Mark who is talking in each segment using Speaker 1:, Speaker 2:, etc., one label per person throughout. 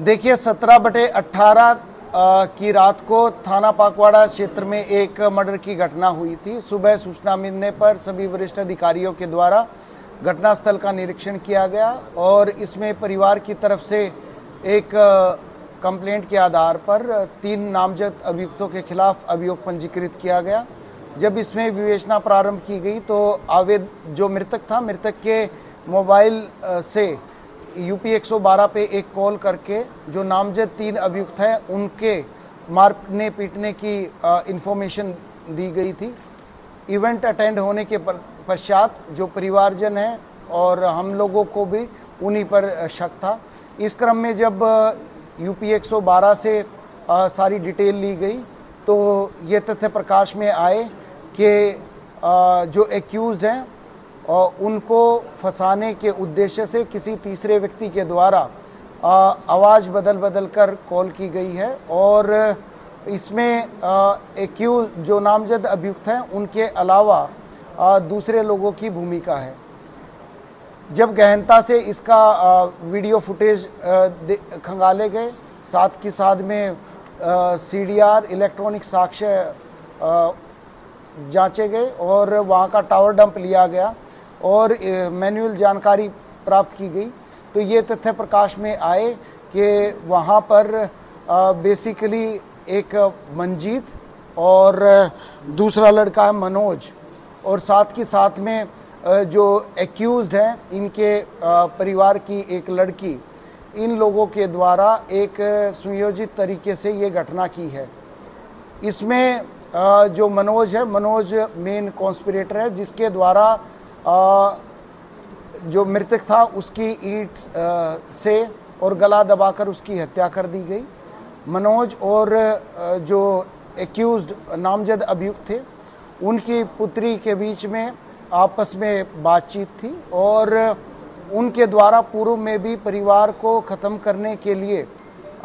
Speaker 1: देखिए 17/18 की रात को थाना पाकवाड़ा क्षेत्र में एक मर्डर की घटना हुई थी। सुबह सूचना मिलने पर सभी वरिष्ठ अधिकारियों के द्वारा घटनास्थल का निरीक्षण किया गया और इसमें परिवार की तरफ से एक कंप्लेंट के आधार पर 3 नामजद अभियुक्तों के खिलाफ अभियोग पंजीकृत किया गया। जब इसमें विवेचना प्रारंभ की गई तो जो मृतक था, मृतक के मोबाइल से यूपी 112 पे एक कॉल करके जो नामजद 3 अभियुक्त हैं उनके मारने पीटने की इंफॉर्मेशन दी गई थी। इवेंट अटेंड होने के पश्चात जो परिवारजन हैं और हम लोगों को भी उन्हीं पर शक था। इस क्रम में जब यूपी 112 से सारी डिटेल ली गई तो ये तथ्य प्रकाश में आए कि जो एक्यूज्ड हैं और उनको फंसाने के उद्देश्य से किसी तीसरे व्यक्ति के द्वारा आवाज़ बदल कर कॉल की गई है और इसमें एक्यूज जो नामजद अभियुक्त हैं उनके अलावा दूसरे लोगों की भूमिका है। जब गहनता से इसका वीडियो फुटेज खंगाले गए, साथ के साथ में CDR इलेक्ट्रॉनिक साक्ष्य जांचे गए और वहाँ का टावर डंप लिया गया और मैनुअल जानकारी प्राप्त की गई तो ये तथ्य प्रकाश में आए कि वहाँ पर बेसिकली एक मंजीत और दूसरा लड़का है मनोज और साथ के साथ में जो एक्यूज्ड हैं इनके परिवार की एक लड़की, इन लोगों के द्वारा एक सुयोजित तरीके से ये घटना की है। इसमें जो मनोज है, मनोज मेन कॉन्स्पिरेटर है जिसके द्वारा जो मृतक था उसकी ईंट से और गला दबाकर उसकी हत्या कर दी गई। मनोज और जो एक्यूज्ड नामजद अभियुक्त थे उनकी पुत्री के बीच में आपस में बातचीत थी और उनके द्वारा पूर्व में भी परिवार को ख़त्म करने के लिए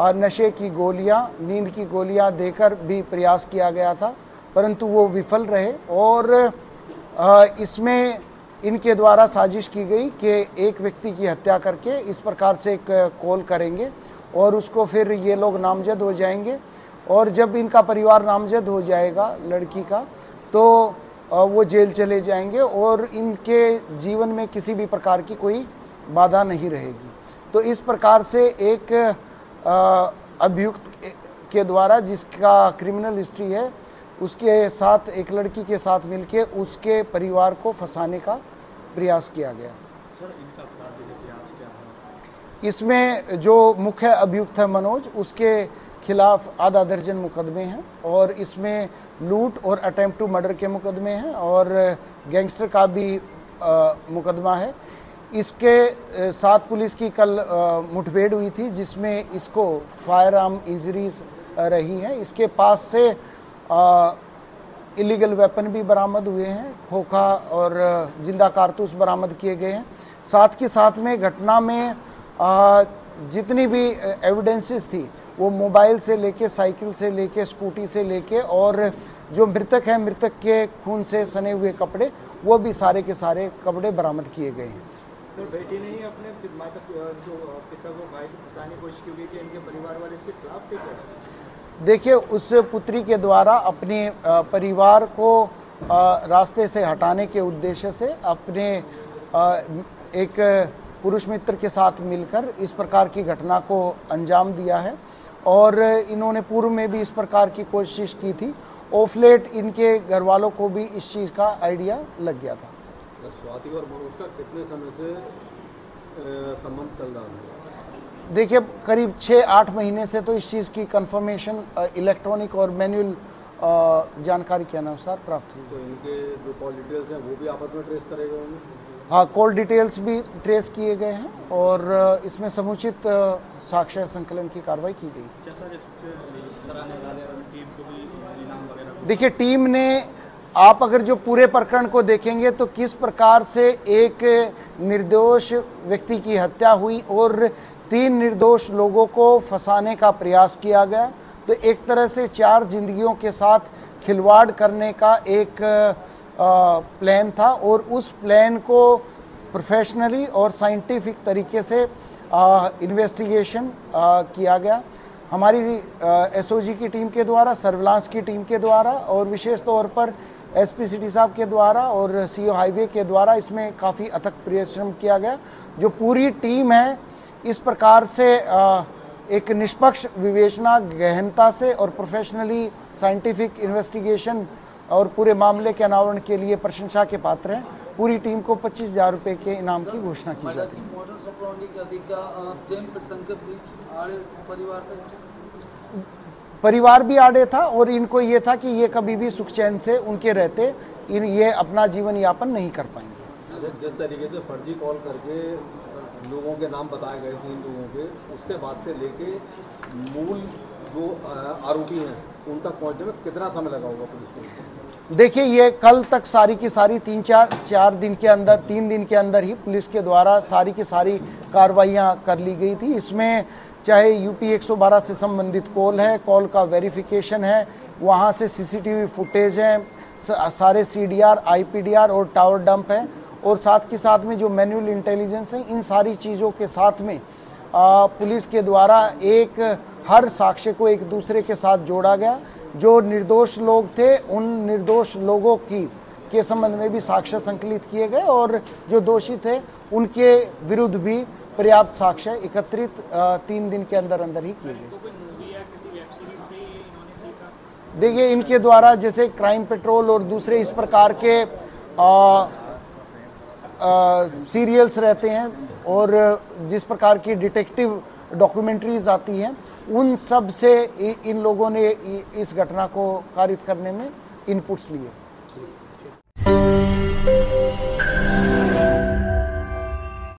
Speaker 1: नशे की गोलियां, नींद की गोलियां देकर भी प्रयास किया गया था, परंतु वो विफल रहे और इसमें इनके द्वारा साजिश की गई कि एक व्यक्ति की हत्या करके इस प्रकार से एक कॉल करेंगे और उसको फिर ये लोग नामजद हो जाएंगे और जब इनका परिवार नामजद हो जाएगा लड़की का तो वो जेल चले जाएंगे और इनके जीवन में किसी भी प्रकार की कोई बाधा नहीं रहेगी। तो इस प्रकार से एक अभियुक्त के द्वारा जिसका क्रिमिनल हिस्ट्री है उसके साथ एक लड़की के साथ मिलके उसके परिवार को फंसाने का प्रयास किया गया।
Speaker 2: सर, इनका अपराधिक इतिहास क्या है?
Speaker 1: इसमें जो मुख्य अभियुक्त है मनोज, उसके खिलाफ आधा दर्जन मुकदमे हैं और इसमें लूट और अटेम्प्ट टू मर्डर के मुकदमे हैं और गैंगस्टर का भी मुकदमा है। इसके साथ पुलिस की कल मुठभेड़ हुई थी जिसमें इसको फायर आर्म इंजरीज रही हैं। इसके पास से इलीगल वेपन भी बरामद हुए हैं, खोखा और जिंदा कारतूस बरामद किए गए हैं। साथ के साथ में घटना में जितनी भी एविडेंसेस थी वो मोबाइल से लेके, साइकिल से लेके, स्कूटी से लेके और जो मृतक है, मृतक के खून से सने हुए कपड़े, वो भी सारे के सारे कपड़े बरामद किए गए हैं।
Speaker 3: सर, बेटी ने ही अपने पिता को भाई को फंसाने की कोशिश की गई कि इनके परिवार वाले इसके खिलाफ थे क्या?
Speaker 1: देखिए, उस पुत्री के द्वारा अपने परिवार को रास्ते से हटाने के उद्देश्य से अपने एक पुरुष मित्र के साथ मिलकर इस प्रकार की घटना को अंजाम दिया है और इन्होंने पूर्व में भी इस प्रकार की कोशिश की थी। ऑफ लेट इनके घर वालों को भी इस चीज़ का आइडिया लग गया था।
Speaker 2: स्वाति और मनोज का कितने समय से संबंध चल रहा है?
Speaker 1: देखिए, करीब 6-8 महीने से तो इस चीज़ की कंफर्मेशन इलेक्ट्रॉनिक और मैनुअल जानकारी के अनुसार प्राप्त हुई।
Speaker 2: तो इनके जो कॉल डिटेल्स हैं वो भी आपस में ट्रेस करे गए होंगे?
Speaker 1: हाँ, कॉल डिटेल्स भी ट्रेस किए गए हैं और इसमें समुचित साक्ष्य संकलन की कार्रवाई की गई। देखिए, टीम ने, आप अगर जो पूरे प्रकरण को देखेंगे तो किस प्रकार से एक निर्दोष व्यक्ति की हत्या हुई और 3 निर्दोष लोगों को फंसाने का प्रयास किया गया, तो एक तरह से 4 जिंदगियों के साथ खिलवाड़ करने का एक प्लान था और उस प्लान को प्रोफेशनली और साइंटिफिक तरीके से इन्वेस्टिगेशन किया गया। हमारी एसओजी की टीम के द्वारा, सर्विलांस की टीम के द्वारा और विशेष तौर पर एसपी सिटी साहब के द्वारा और सीओ हाईवे के द्वारा इसमें काफ़ी अथक परिश्रम किया गया। जो पूरी टीम है इस प्रकार से एक निष्पक्ष विवेचना, गहनता से और प्रोफेशनली साइंटिफिक इन्वेस्टिगेशन और पूरे मामले के अनावरण के लिए प्रशंसा के पात्र हैं। पूरी टीम को 25,000 रुपये के इनाम की घोषणा की जाती है। परिवार भी आड़े था और इनको ये था कि ये कभी भी सुख चैन से उनके रहते ये अपना जीवन यापन नहीं कर पाएंगे।
Speaker 2: जिस तरीके से फर्जी कॉल करके लोगों के नाम बताए गए थे इन लोगों के, उसके बाद से लेके मूल जो आरोपी हैं उन तक पहुंचने में कितना समय लगा होगा पुलिस को?
Speaker 1: देखिए, ये कल तक सारी की सारी 3 दिन के अंदर ही पुलिस के द्वारा सारी की सारी कार्रवाइयाँ कर ली गई थी। इसमें चाहे यूपी 112 से संबंधित कॉल है, कॉल का वेरिफिकेशन है, वहाँ से सीसीटीवी फुटेज है, सारे सीडीआर, आईपीडीआर और टावर डंप है, और साथ के साथ में जो मैनुअल इंटेलिजेंस है, इन सारी चीज़ों के साथ में पुलिस के द्वारा हर साक्ष्य को एक दूसरे के साथ जोड़ा गया। जो निर्दोष लोग थे उन निर्दोष लोगों के संबंध में भी साक्ष्य संकलित किए गए और जो दोषी थे उनके विरुद्ध भी पर्याप्त साक्ष्य एकत्रित 3 दिन के अंदर ही किए गए। देखिए, इनके द्वारा जैसे क्राइम पेट्रोल और दूसरे इस प्रकार के सीरियल्स रहते हैं और जिस प्रकार की डिटेक्टिव डॉक्यूमेंट्रीज आती हैं, उन सब से इन लोगों ने इस घटना को कारित करने में इनपुट्स लिए।